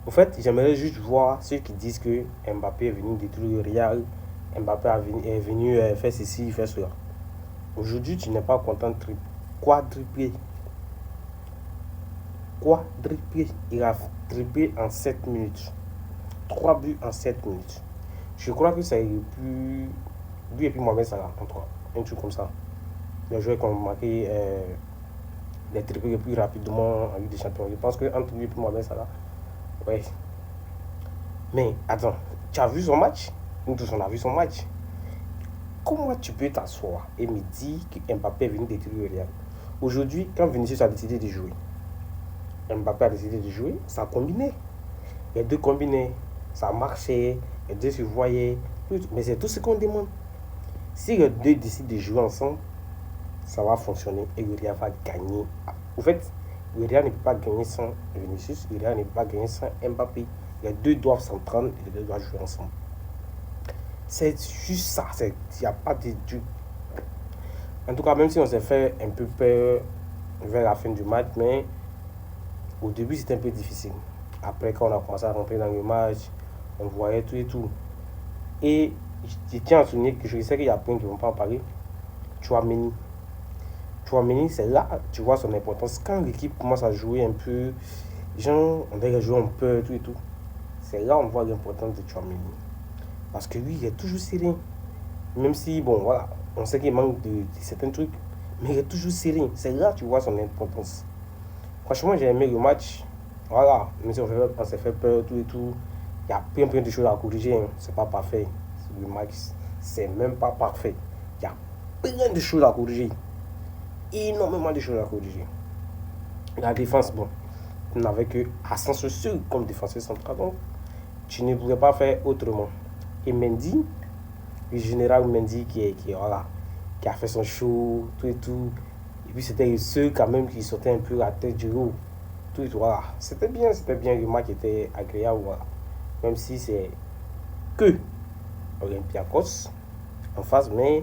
En fait, j'aimerais juste voir ceux qui disent que Mbappé est venu détruire le Real, est venu faire ceci, faire cela. Aujourd'hui, tu n'es pas content de quadrupler. Quadruplé. Il a triplé en 7 minutes. 3 buts en 7 minutes. Je crois que ça est plus. Lui et puis Mohamed Salah, en toi. Un truc comme ça. Les joueurs qui ont marqué les triplés le plus rapidement en Ligue des Champions. Je pense qu'entre lui et puis Mohamed Salah, ouais. Mais attends, tu as vu son match? Nous tous on a vu son match. Comment tu peux t'asseoir et me dire que Mbappé est venu détruire le Real? Aujourd'hui, quand Vinicius a décidé de jouer, Mbappé a décidé de jouer, ça a combiné. Les deux combinés, ça marchait, les deux se voyaient. Mais c'est tout ce qu'on demande. Si les deux décident de jouer ensemble, ça va fonctionner et le Real va gagner. En fait, le Real ne peut pas gagner sans Vinicius, le Real ne peut pas gagner sans Mbappé. Les deux doivent s'entendre et les deux doivent jouer ensemble. C'est juste ça. Il n'y a pas de. En tout cas, même si on s'est fait un peu peur vers la fin du match, mais au début c'était un peu difficile. Après, quand on a commencé à rentrer dans le match, on voyait tout et tout. Et je tiens à souligner que je sais qu'il y a plein qui ne vont pas en parler. Tchouaméni. Tchouaméni, c'est là tu vois son importance. Quand l'équipe commence à jouer un peu, genre, on dirait jouer en peur, tout et tout. C'est là on voit l'importance de Tchouaméni. Parce que lui, il est toujours serein. Même si, bon, voilà, on sait qu'il manque de certains trucs, mais il est toujours serein. C'est là tu vois son importance. Franchement, j'ai aimé le match. Voilà, même si on s'est fait peur, tout et tout. Il y a plein de choses à corriger. Hein. C'est pas parfait. Le match, c'est même pas parfait. Il y a plein de choses à corriger. Énormément de choses à corriger. La défense, bon, on n'avait que Asensio seul comme défenseur central. Donc, tu ne pouvais pas faire autrement. Et Mendy, le général Mendy voilà, qui a fait son show, tout et tout. Et puis c'était le seul quand même qui sortait un peu la tête du haut. Tout et tout, voilà. C'était bien, le match était agréable, voilà. Même si c'est que Olympiakos en face, mais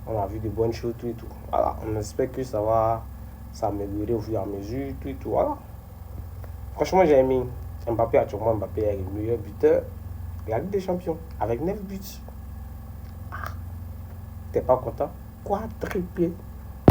on a vu de bonnes choses, tout et tout. Voilà, on espère que ça va s'améliorer au fur et à mesure, tout et tout, voilà. Franchement, j'ai aimé. Actuellement, Mbappé est le meilleur buteur de la Ligue des Champions, avec 9 buts. T'es pas content? Quadruplé.